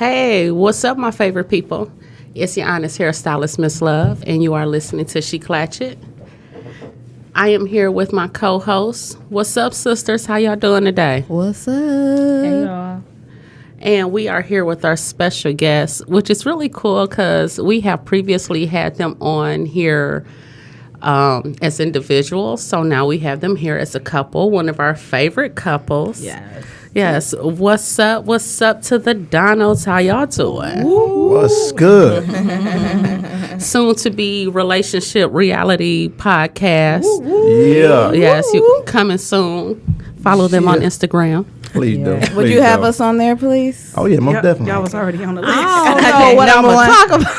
Hey, what's up, my favorite people? It's your honest hairstylist, Miss Love, and you are listening to She Clatchet. I am here with my co-host. What's up, sisters? How y'all doing today? What's up? Hey, y'all. And we are here with our special guest, which is really cool because we have previously had them on here as individuals. So now we have them here as a couple, one of our favorite couples. Yes. What's up? What's up to the Donalds? How y'all doing? What's good? Soon to be relationship reality podcast. Yeah. Yes, you coming soon. Follow them on Instagram. Please do. Would Please you have do. us on there, please? Oh, yeah, most definitely. Y'all was already on the list. I don't know what I'm going to talk about.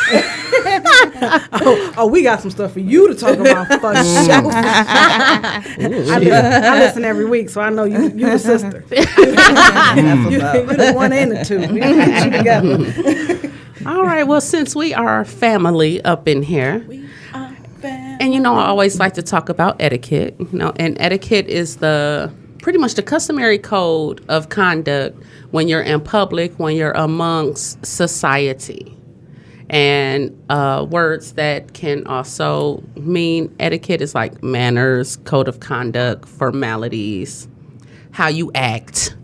Oh, we got some stuff for you to talk about for sure. I listen every week, so I know you the sister. you the one and the two. We get you together. All right. Well, since we are family up in here, and I always like to talk about etiquette. And etiquette is pretty much the customary code of conduct when you're in public, when you're amongst society. And words that can also mean etiquette is like manners, code of conduct, formalities, how you act.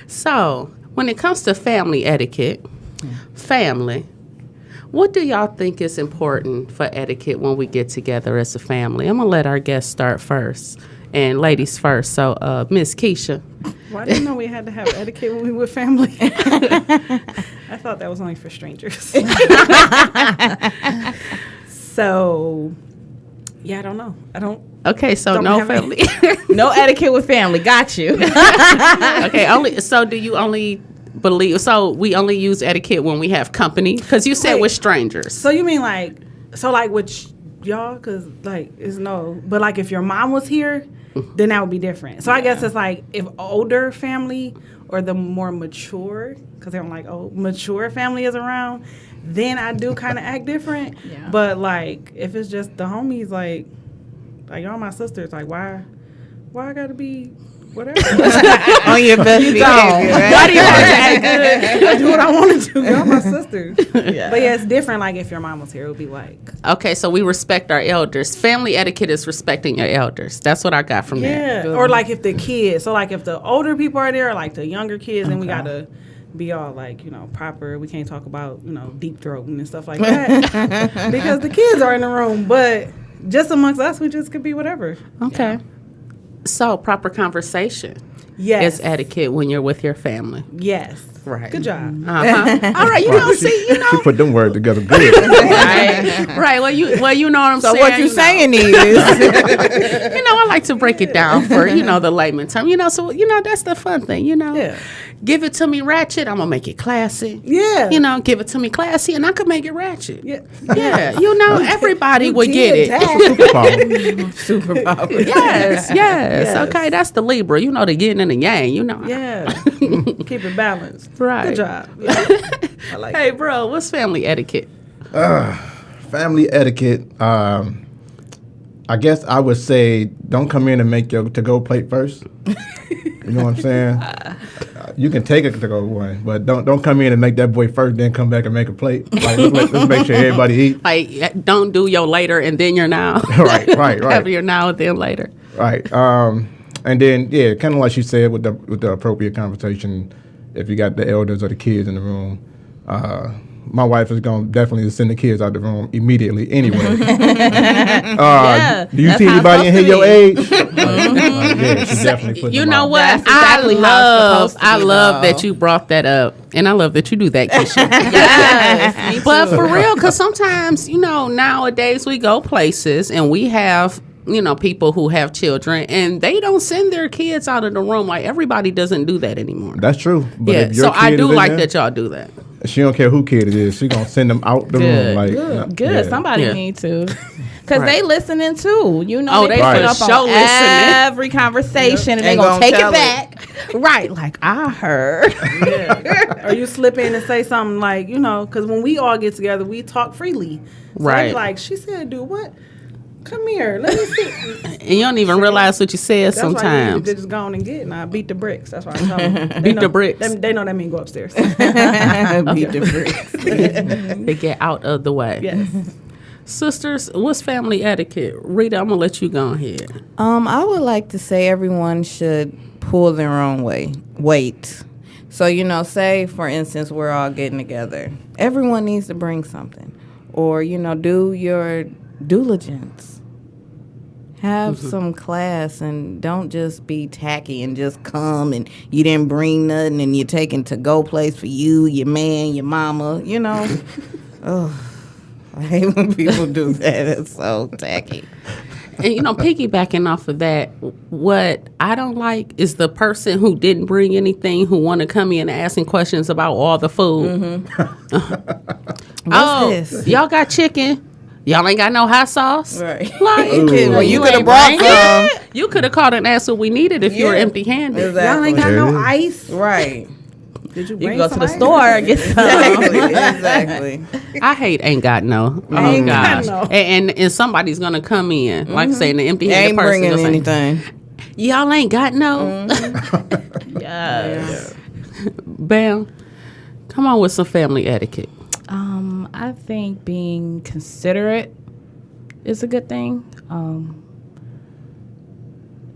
So when it comes to family etiquette, what do y'all think is important for etiquette when we get together as a family? I'm going to let our guests start first. And ladies first. So, Miss Keisha. Why didn't know we had to have etiquette when we were family? I thought that was only for strangers. So, yeah, I don't know. Okay, so no family. No etiquette with family. Got you. Okay, so do you only believe, so we only use etiquette when we have company? Because you said with strangers. So you mean with y'all? Because, it's no. But, if your mom was here, then that would be different. So I guess it's if older family or the more mature, because I'm mature family is around, then I do kind of act different. Yeah. But if it's just the homies, y'all my sisters, why I gotta be whatever on your best behavior, right? Why do you have to act good? I do what I want to do. Y'all my sisters. Yeah. But yeah, it's different. if your mom was here, it would be okay, so we respect our elders. Family etiquette is respecting your elders. That's what I got from that. Yeah. Or if the kids, so if the older people are there, or the younger kids, then we gotta be all proper. We can't talk about deep throating and stuff like that because the kids are in the room. But just amongst us, we just could be whatever. Okay. Yeah. So, proper conversation is etiquette when you're with your family. Yes. Right. Good job. Uh-huh. All right, She put them words together good. Right. Well, you know what I'm saying. So what you saying is, I like to break it down for the layman term. So that's the fun thing. Yeah. Give it to me ratchet, I'm gonna make it classy. Yeah. Give it to me classy, and I could make it ratchet. Yeah. Yeah. Everybody would get it. Superpower. Yes. Okay, that's the Libra. The yin and the yang. Yeah. Keep it balanced. Right. Good job. Yeah. I like Hey, bro, what's family etiquette? Family etiquette. I guess I would say don't come in and make your to-go plate first. You know what I'm saying? You can take a to-go one, but don't come in and make that boy first, then come back and make a plate. Let's make sure everybody eat. Don't do your later and then your now. Right. Have your now and then later. Right. And then kind of like you said with the appropriate conversation. If you got the elders or the kids in the room, my wife is going to definitely send the kids out the room immediately anyway. Do you see anybody in here your age? Yeah, she definitely put them out. What? That's exactly I love that you brought that up. And I love that you do that, Keisha. Yes. But for real, because sometimes, nowadays we go places and we have people who have children and they don't send their kids out of the room. Everybody doesn't do that anymore. That's true. But if your so I kid do is in like there, that y'all do that. She don't care who kid it is. She gonna send them out the room. Good. Somebody need to, because they listening too. They right. put up on every conversation and they gonna take it back. Right, I heard. Yeah. Or you slip in and say something because when we all get together, we talk freely. So right. she said, do what? Come here. Let me see. And you don't even realize what you said That's why you sometimes. just go on and get. And I beat the bricks. That's why I tell them. Beat the bricks. They know that mean go upstairs. Beat the bricks. They get out of the way. Yes. Sisters, what's family etiquette? Rita, I'm going to let you go ahead. I would like to say everyone should pull their own weight. So, say, for instance, we're all getting together. Everyone needs to bring something. Or, do your diligence. Have some class and don't just be tacky and just come and you didn't bring nothing and you're taking to-go place for you, your man, your mama, Oh, I hate when people do that. It's so tacky. And, piggybacking off of that, what I don't like is the person who didn't bring anything who want to come in asking questions about all the food. What's this? Y'all got chicken? Y'all ain't got no hot sauce? Right. Like, you could have ain't brought bring some. it. You could have called and asked what we needed if you were empty-handed. Exactly. Y'all ain't got no ice. Right. Did you You bring can go to some the ice? store and get some. Exactly. I hate ain't got no. Oh, Ain't gosh. got no. And somebody's going to come in, like saying the empty-handed Ain't person. bringing gonna say, anything. Y'all ain't got no. Yes. Bam. Come on with some family etiquette. I think being considerate is a good thing.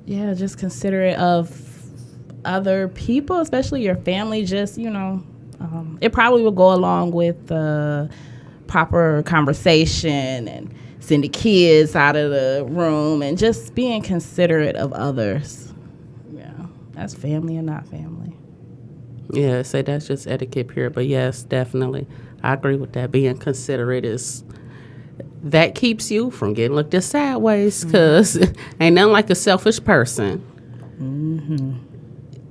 Just considerate of other people, especially your family. Just, it probably will go along with the proper conversation and send the kids out of the room and just being considerate of others. Yeah, that's family or not family. Yeah, say that's just etiquette period. But yes, definitely. I agree with that. Being considerate that keeps you from getting looked at sideways because ain't nothing like a selfish person.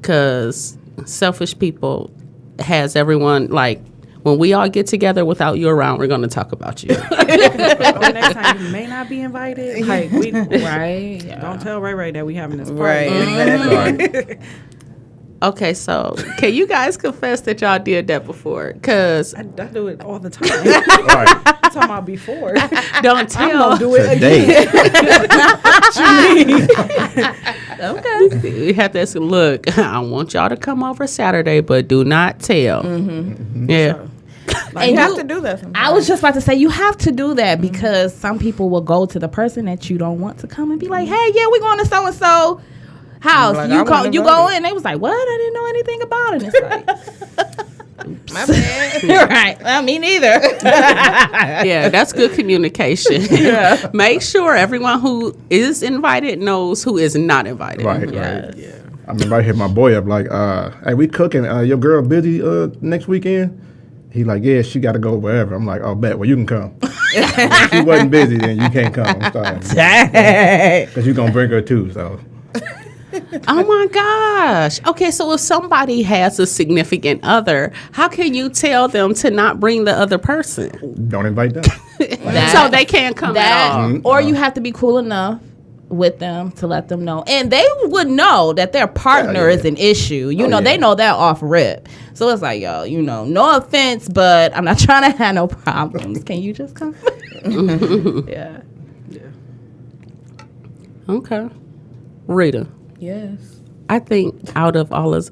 Because selfish people has everyone, like, when we all get together without you around, we're going to talk about you. Next time you may not be invited. Like we Right. don't tell Ray that we having this party. Right. Exactly. Okay, so can you guys confess that y'all did that before? Because I do it all the time. All right. I'm talking about before. don't I'm tell. gonna do it Today. Okay. We have to ask, look, I want y'all to come over Saturday, but do not tell. Yeah. Like, And you you- have to do that sometimes. I was just about to say you have to do that because some people will go to the person that you don't want to come and be like, "Hey, yeah, we're going to so and so house." Like, you I wanna you go go there. in. They was like, "What? I didn't know anything about it." And it's like, my bad. Right? Well, me neither. Yeah, that's good communication. Yeah. Make sure everyone who is invited knows who is not invited. Right, Yes. right. I remember I hit my boy up like, hey, we cooking. Your girl busy next weekend? He like, yeah, she got to go wherever. I'm like, oh, bet. Well, you can come. If she wasn't busy, then you can't come. I'm sorry. Because you're going to bring her too, so. Oh my gosh. Okay, so if somebody has a significant other, how can you tell them to not bring the other person? Don't invite them. So they can't come at all. Or you have to be cool enough with them to let them know, and they would know that their partner is an issue. They know that off rip. So it's like, yo, no offense, but I'm not trying to have no problems. Can you just come? Yeah. Okay. Rita, Yes. I think out of all us,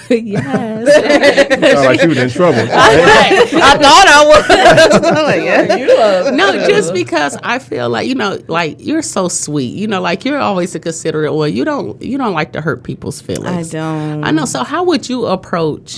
yes. Sound like she was in trouble. I thought I was. I'm like, yeah, you love. No, just because I feel like, like you're so sweet. Like you're always a considerate one. You don't like to hurt people's feelings. I don't. I know. So how would you approach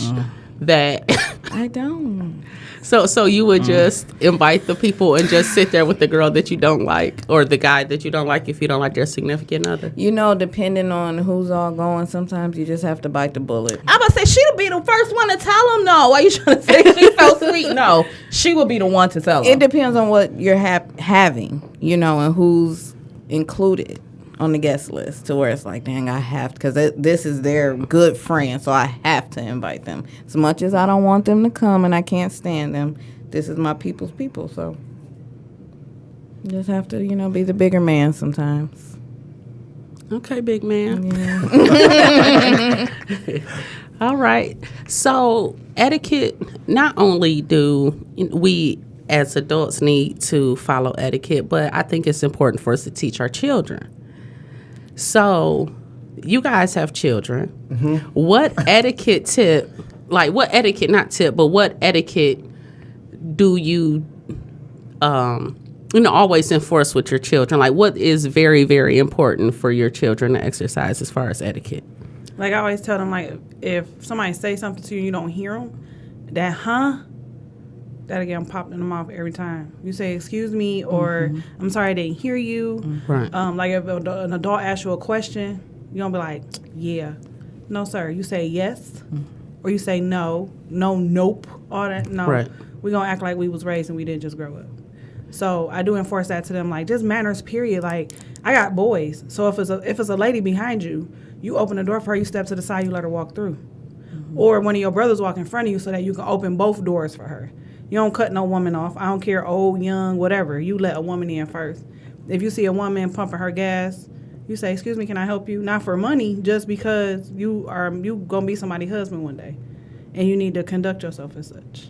that? I don't. So you would just invite the people and just sit there with the girl that you don't like or the guy that you don't like if you don't like their significant other? Depending on who's all going, sometimes you just have to bite the bullet. I'm about to say, she'll be the first one to tell them no. Why you trying to say she's so sweet? No, she will be the one to tell them. It depends on what you're having, and who's included on the guest list to where it's like, dang, I have to, because this is their good friend, so I have to invite them. As much as I don't want them to come and I can't stand them, this is my people's people, so you just have to, be the bigger man sometimes. Okay, big man. Yeah. All right. So etiquette, not only do we as adults need to follow etiquette, but I think it's important for us to teach our children. So, you guys have children. What etiquette tip, like what etiquette, not tip, but what etiquette do you, always enforce with your children? Like what is very, very important for your children to exercise as far as etiquette? Like I always tell them, like if somebody say something to you and you don't hear them, that'll get them popped in the mouth every time. You say, excuse me, or I'm sorry I didn't hear you. Right. Like if an adult asks you a question, you don't be like, yeah. No, sir. You say yes, or you say no, nope, all that. No. Right. We're going to act like we was raised and we didn't just grow up. So I do enforce that to them, like just manners, period. Like I got boys. So if it's a lady behind you, you open the door for her, you step to the side, you let her walk through. Or one of your brothers walk in front of you so that you can open both doors for her. You don't cut no woman off. I don't care, old, young, whatever. You let a woman in first. If you see a woman pumping her gas, you say, excuse me, can I help you? Not for money, just because you gonna be somebody's husband one day. And you need to conduct yourself as such.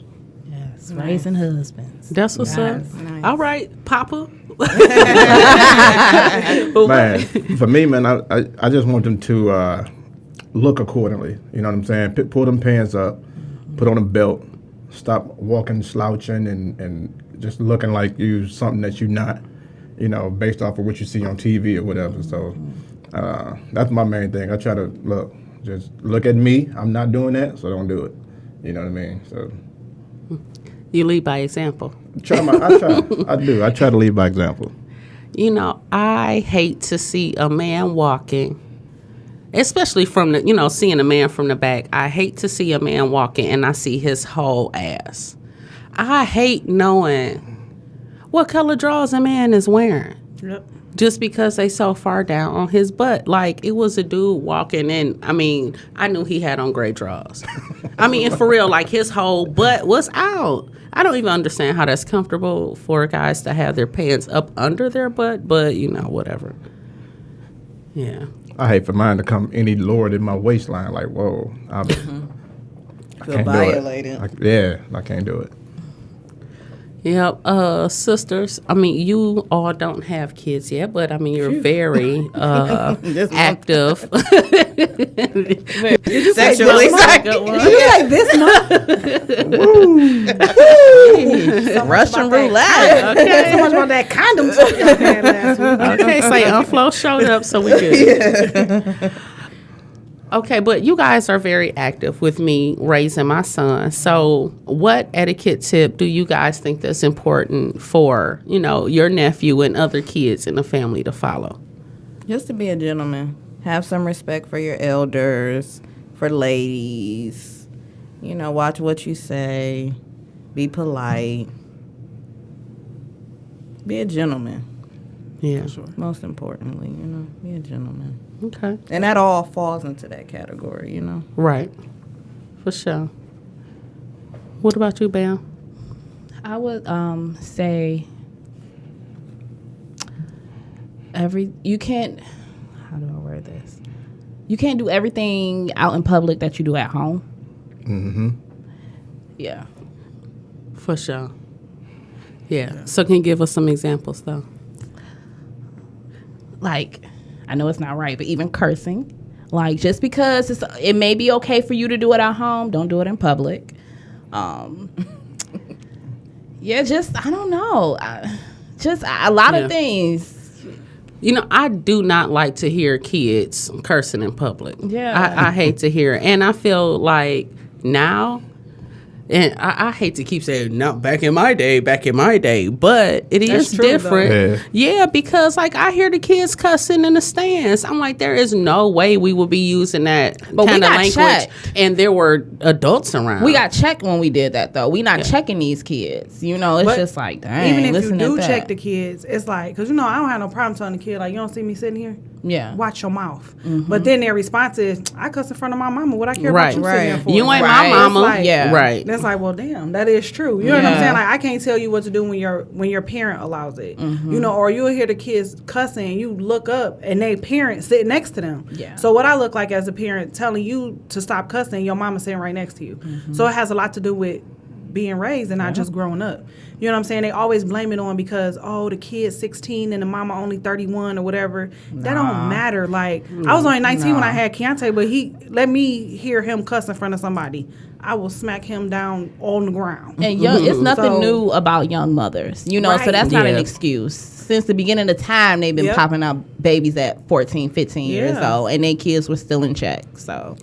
Yes, raising husbands. That's what's up. Nice. All right, Papa. Man, for me, man, I just want them to look accordingly. You know what I'm saying? Pull them pants up, put on a belt, stop walking slouching and just looking like you something that you're not, based off of what you see on TV or whatever. So that's my main thing. I try to just look at me. I'm not doing that, so don't do it. You know what I mean? So You lead by example. I do. I try to lead by example. I hate to see a man walking, especially from seeing a man from the back. I hate to see a man walking and I see his whole ass. I hate knowing what color drawers a man is wearing. Yep. Just because they so far down on his butt. Like, it was a dude walking in. I knew he had on gray drawers. And for real, like, his whole butt was out. I don't even understand how that's comfortable for guys to have their pants up under their butt, but, whatever. Yeah. I hate for mine to come any lower than my waistline. Like, whoa. I Feel violated. I can't do it. Yep, sisters. You all don't have kids yet, but you're very active. Sexually, this month. Russian roulette. Okay. So much about that condom talk y'all had last week. Okay, say Unflow showed up, so we good. Okay, but you guys are very active with me raising my son. So what etiquette tip do you guys think that's important for, your nephew and other kids in the family to follow? Just to be a gentleman. Have some respect for your elders, for ladies. Watch what you say. Be polite. Be a gentleman. Yeah. Sure. Most importantly, be a gentleman. Okay. And that all falls into that category, Right. For sure. What about you, Bam? I would say you can't, how do I word this? You can't do everything out in public that you do at home. Mm-hmm. Yeah. For sure. Yeah. So can you give us some examples, though? Like, I know it's not right, but even cursing. Like, just because it may be okay for you to do it at home, don't do it in public. Yeah, I don't know. A lot of things. I do not like to hear kids cursing in public. Yeah. I hate to hear it. And I feel like now, and I hate to keep saying, no, back in my day, but it is true, different. Yeah, because I hear the kids cussing in the stands. I'm like, there is no way we would be using that kind of language. Checked. And there were adults around. We got checked when we did that, though. We not checking these kids. It's But just like, dang. Even if you listen to do that. check the kids, it's like, because I don't have no problem telling the kid, like, you don't see me sitting here? Yeah. Watch your mouth. But then their response is, I cuss in front of my mama. What I care Right. about you sitting here for? You ain't Right. my mama. It's like- Yeah. Right. That's like, well, damn, that is true. You know what I'm Yeah. saying? Like, I can't tell you what to do when your parent allows it. Or you'll hear the kids cussing, you look up, and they parent sitting next to them. Yeah. So what I look like as a parent telling you to stop cussing, your mama sitting right next to you. So it has a lot to do with being raised and not just growing up. You know what I'm saying? They always blame it on because, oh, the kid's 16 and the mama only 31 or whatever. That don't matter. Like, I was only 19 when I had Keontae, but he let me hear him cuss in front of somebody. I will smack him down on the ground. And it's nothing new about young mothers, you know, so that's not an excuse. Since the beginning of time, they've been popping out babies at 14, 15 years old, and their kids were still in check. So,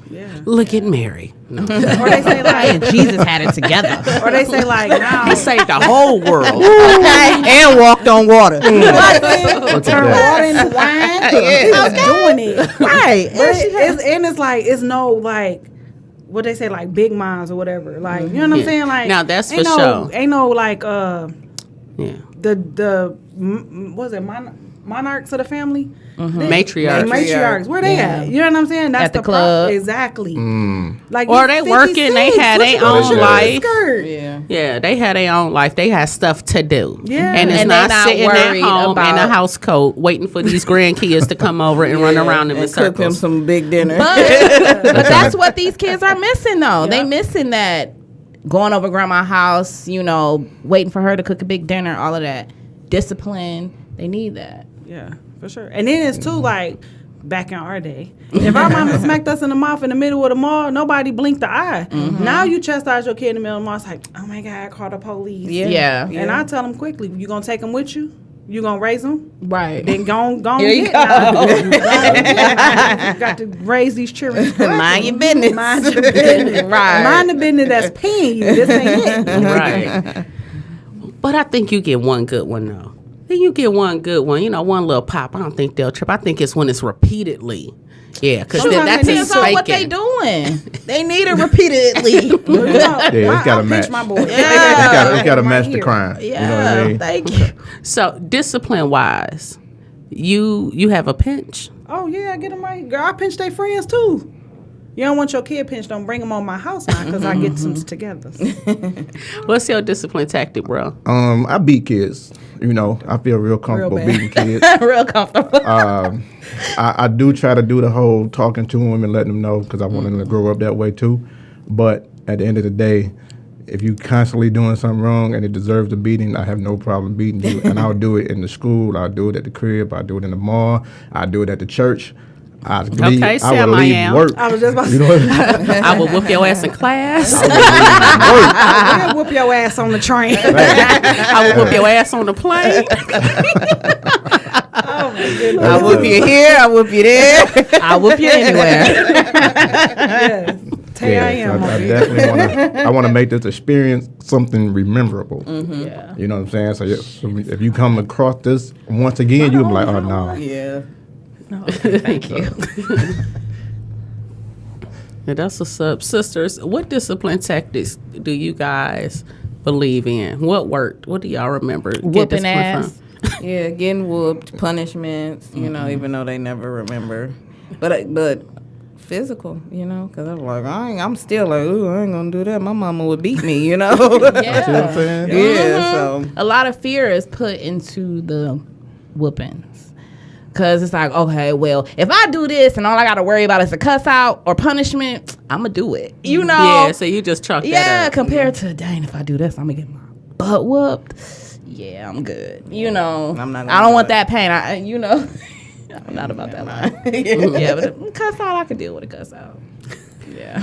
look at Mary. No. Or they say like, Jesus had it together. or they say like, now He saved the whole world. And walked on water. turn water into wine. I was doing it. Right. But it's like, it's no like, what they say, like big minds or whatever. Like, you know what I'm saying? Like, Now, that's ain't for sure. Ain't no like, Yeah. was it monarchs of the family? Matriarchs. Matriarchs. Where they at? You know what I'm saying? That's At the club. Exactly. Like, Or they working, they had their own life. Yeah. They had their own life. They had stuff to do. Yeah. And it's And not they not sitting at worried home in a about- house coat waiting for these grandkids to come over and run around them in and cook them circles. some big dinner. But that's what these kids are missing, though. They missing that going over grandma's house, you know, waiting for her to cook a big dinner, all of that. Discipline. They need that. Yeah, for sure. And then it's too like back in our day. If our mama smacked us in the mouth in the middle of the mall, nobody blinked the eye. Now you chastise your kid in the middle of the mall. It's like, oh my God, I called the police. Yeah. And I tell them quickly, you gonna take them with you? You gonna raise them? Right. Then go Here you get go. now. You got to raise these children. Mind your business. Mind your business. Right. Mind the business that's paying you. This ain't it. Right. But I think you get one good one, though. Then you get one good one. You know, one little pop. I don't think they'll trip. I think it's when it's repeatedly. Yeah, because Sometimes that's it depends on what they spanking. doing. They need it repeatedly. Yeah, it's got to match. My boy. It's got to match the here. crime. Yeah, You know what I mean? thank you. So, discipline-wise, you have a pinch? Oh yeah, I get them right. Girl, I pinch their friends too. You don't want your kid pinched. Don't bring them on my house now because I get some together. What's your discipline tactic, bro? I beat kids. You know, I feel real comfortable bad. beating kids. Real comfortable. I do try to do the whole talking to them and letting them know because I want them to grow up that way too. But at the end of the day, if you constantly doing something wrong and it deserves a beating, I have no problem beating you. And I'll do it in the school. I'll do it at the crib. I'll do it in the mall. I'll do it at the church. I would Sam, I leave am. work. I was just about to You know say, what? I will whoop your ass in class. I'll whoop your ass on the train. I will whoop your ass on the plane. Oh my goodness. I whoop you here. I whoop you there. I'll whoop you anywhere. Yes. Tay I am. I over here. definitely want to make this experience something rememberable. Yeah. You know what I'm saying? So if you come across this once again, you'll be like, oh no. Yeah. Thank you. Yeah, that's what's up. Sisters, what discipline tactics do you guys believe in? What worked? What do y'all remember? Get Whooping discipline ass. from? Yeah, getting whooped, punishments, you know, even though they never remember. But physical, you know, because I'm like, I'm still like, ooh, I ain't going to do that. My mama would beat me, you know? See what I'm saying? Yeah, so. A lot of fear is put into the whoopings. Because it's like, okay, well, if I do this and all I got to worry about is a cuss out or punishment, I'm going to do it. You know? Yeah, so you just chalk that Yeah, up. compared to, dang, if I do this, I'm going to get my butt whooped. Yeah, I'm good. You know? I'm not gonna I don't do want it. that pain. I'm not about that line. Yeah, but a cuss out, I could deal with a cuss out. Yeah.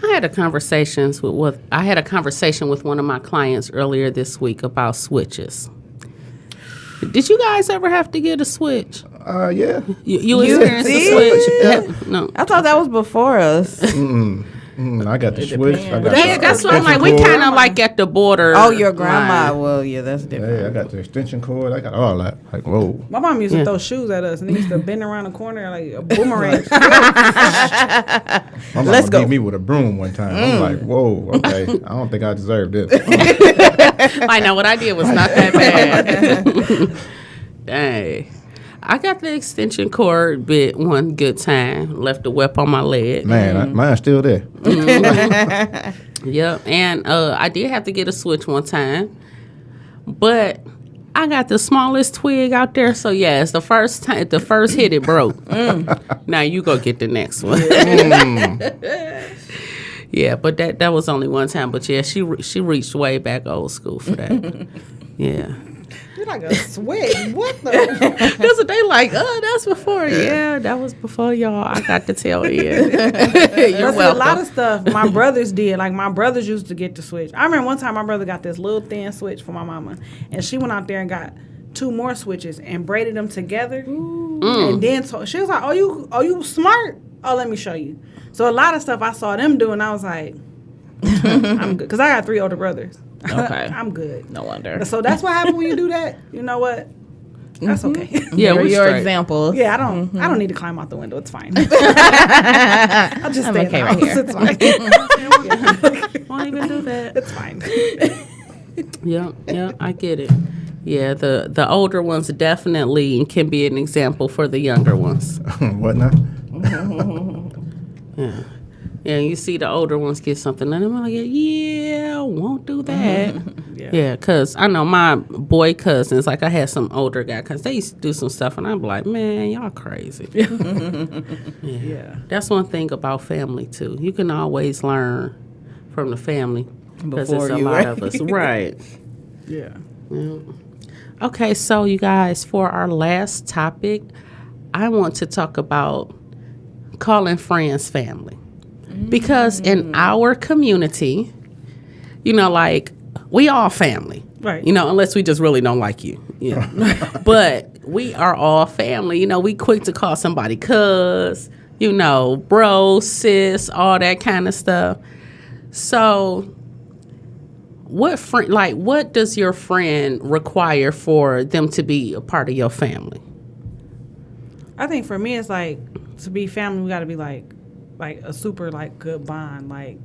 I had a conversation with one of my clients earlier this week about switches. Did you guys ever have to get a switch? Yeah. You experienced a switch? No. I thought that was before us. I got the switch. I got Yeah, that's what I'm like. We kind of like at the border. Oh, your grandma. line. Well, yeah, that's different. Yeah, I got the extension cord. I got all that. Like, whoa. My mom used to throw shoes at us and they used to bend around the corner like a boomerang. My mama Let's go. beat me with a broom one time. I'm like, whoa, okay. I don't think I deserve this. I know what I did was not that bad. Dang. I got the extension cord bit one good time. Left the wep on my leg. Man, mine's still there. Yep. And I did have to get a switch one time. But I got the smallest twig out there. So, yes, the first hit, it broke. Now you go get the next one. Yeah, but that was only one time. But yeah, she reached way back old school for that. Yeah. You're like a switch. What the? That's what they like. Oh, that's before. Yeah, that was before y'all. I got to tell you. You're welcome. A lot of stuff my brothers did. Like my brothers used to get the switch. I remember one time my brother got this little thin switch for my mama, and she went out there and got 2 more switches and braided them together. And then she was like, "Oh, you smart? Oh, let me show you." So a lot of stuff I saw them doing, I was like, I'm good, because I got 3 older brothers. Okay. I'm good. No wonder. So that's what happened when you do that. You know what? That's okay. Yeah, we're your straight. examples. Yeah, I don't need to climb out the window. It's fine. I'll just stay okay in the right house. here. It's fine. Won't even do that. It's fine. Yeah, I get it. Yeah, the older ones definitely can be an example for the younger ones. What now? Yeah. Yeah, you see the older ones get something, and I'm like, yeah, won't do that. Yeah, because I know my boy cousins, like I had some older guy, because they used to do some stuff, and I'm like, man, y'all crazy. Yeah. That's one thing about family, too. You can always learn from the family, because it's a lot of us. Right. Yeah. Okay, so you guys, for our last topic, I want to talk about calling friends family. Because in our community, you know, like, we all family. Right. You know, unless we just really don't like you. Yeah. But we are all family. You know, we quick to call somebody cuz, you know, bro, sis, all that kind of stuff. So what does your friend require for them to be a part of your family? I think for me, it's like, to be family, we got to be like a super like good bond, like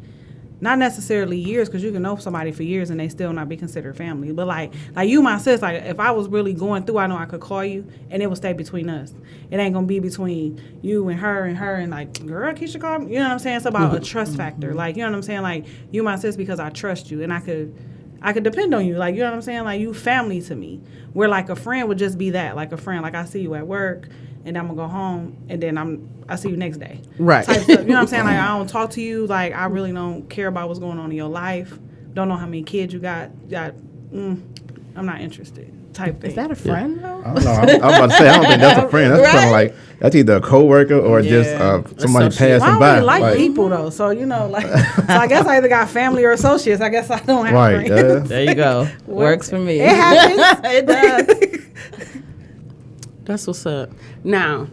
not necessarily years, because you can know somebody for years and they still not be considered family, but like you, my sis, like if I was really going through, I know I could call you and it would stay between us. It ain't gonna be between you and her and like, girl, Keisha called me. You know what I'm saying? It's about a trust factor. Like, you know what I'm saying? Like, you my sis because I trust you and I could depend on you. Like, you know what I'm saying? Like, you family to me. Where like a friend would just be that, like a friend, like I see you at work and I'm gonna go home and then I see you next day. Right. Type stuff. You know what I'm saying? Like, I don't talk to you. Like, I really don't care about what's going on in your life. Don't know how many kids you got. I'm not interested. Type thing. Is that a friend though? I don't know. I'm about to say, I don't think that's a friend. That's kind of like, that's either a coworker or just somebody Associate. passing Well, I by. don't really like people though, so you know, like, so I guess I either got family or associates. I guess I don't have Right. friends. There you go. Works for me. It happens. It does. That's what's up. Now,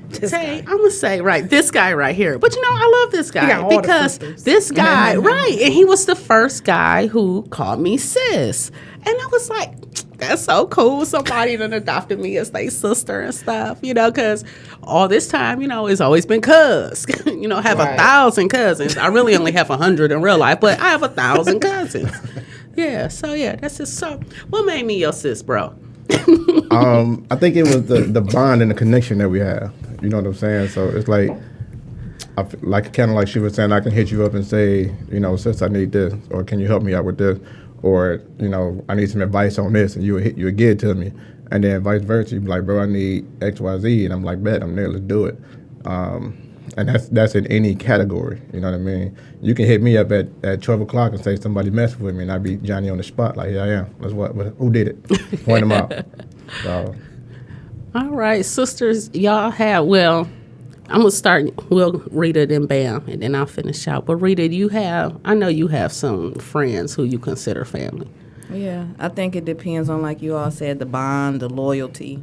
This I'm guy. gonna say this guy right here. But you know, I love this got guy all the because sisters. this guy, right? And he was the first guy who called me sis, and I was like, that's so cool. Somebody that adopted me as their sister and stuff, you know, because all this time, you know, it's always been cuz. You know, I have 1,000 cousins. I really only have 100 in real life, but I have 1,000 cousins. Yeah, so yeah, that's just so. What made me your sis, bro? I think it was the bond and the connection that we have. You know what I'm saying? So it's like, kind of like she was saying, I can hit you up and say, you know, sis, I need this, or can you help me out with this, or you know, I need some advice on this, and you would give it to me, and then vice versa. You'd be like, bro, I need X, Y, Z, and I'm like, bet, I'm there, let's do it. And that's in any category. You know what I mean? You can hit me up at 12 o'clock and say somebody messed with me, and I'd be Johnny on the spot. Like, here I am. Who did it? Point them out. So. All right, sisters, y'all have, well, I'm going to start, we'll read it and bam, and then I'll finish out. But Rita, I know you have some friends who you consider family. Yeah, I think it depends on, like you all said, the bond, the loyalty,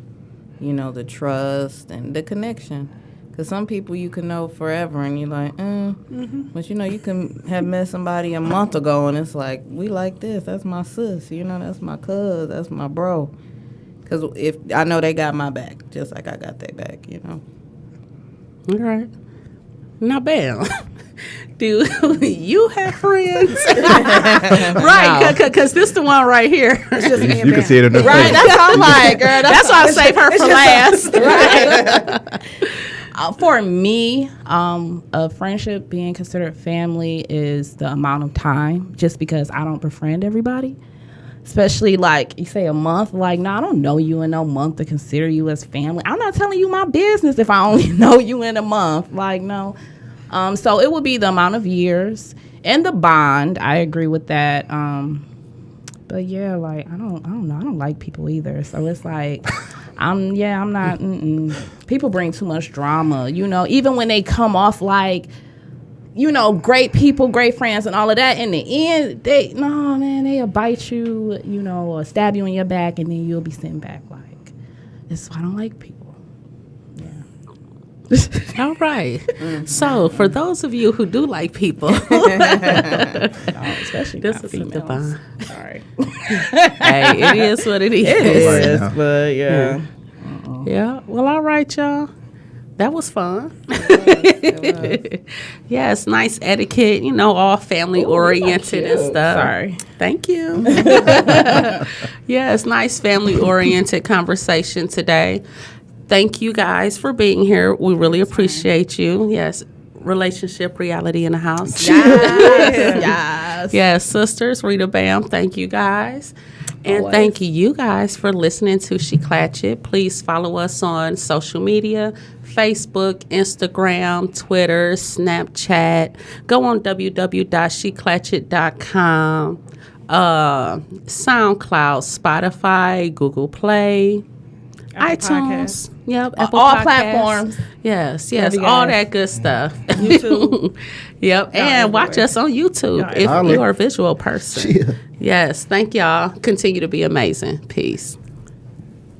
you know, the trust, and the connection. Because some people you can know forever, and you're like, But, you know, you can have met somebody a month ago, and it's like, we like this. That's my sis. You know, that's my cuz. That's my bro. Because if I know they got my back, just like I got their back, you know. All right. Now, bam. Do you have friends? Right, because this the one right here. It's just me and You can Bam. see it in the Right, face. that's what I'm like, girl. That's why I save her for last. Right. For me, a friendship being considered family is the amount of time, just because I don't befriend everybody. Especially, like, you say a month. Like, no, I don't know you in no month to consider you as family. I'm not telling you my business if I only know you in a month. Like, no. So it would be the amount of years and the bond. I agree with that. But yeah, like I don't know. I don't like people either. So it's like, I'm not. People bring too much drama. You know, even when they come off like, you know, great people, great friends, and all of that. In the end, they'll bite you, you know, or stab you in your back, and then you'll be sitting back like, this. I don't like people. All right. So, for those of you who do like people, especially this isn't the bond. Sorry. Hey, it is what it is. It is, but yeah. Yeah. Well, all right, y'all. That was fun. Yes, nice etiquette, you know, all family oriented and stuff. Sorry. Thank you. Yes, nice family oriented conversation today. Thank you guys for being here. We really appreciate you. Yes. Relationship reality in the house. Yes. Yes, sisters, Rita Bam, thank you guys. And thank you guys for listening to She Clatch It. Please follow us on social media, Facebook, Instagram, Twitter, Snapchat. Go on www.sheclatchit.com, SoundCloud, Spotify, Google Play, iTunes. Yep, Apple all Podcasts. Platforms. Yes, Love you all guys. that good stuff. YouTube. Yep, and watch us on YouTube if everywhere. you are a visual person. Yeah. Yes, thank y'all. Continue to be amazing. Peace.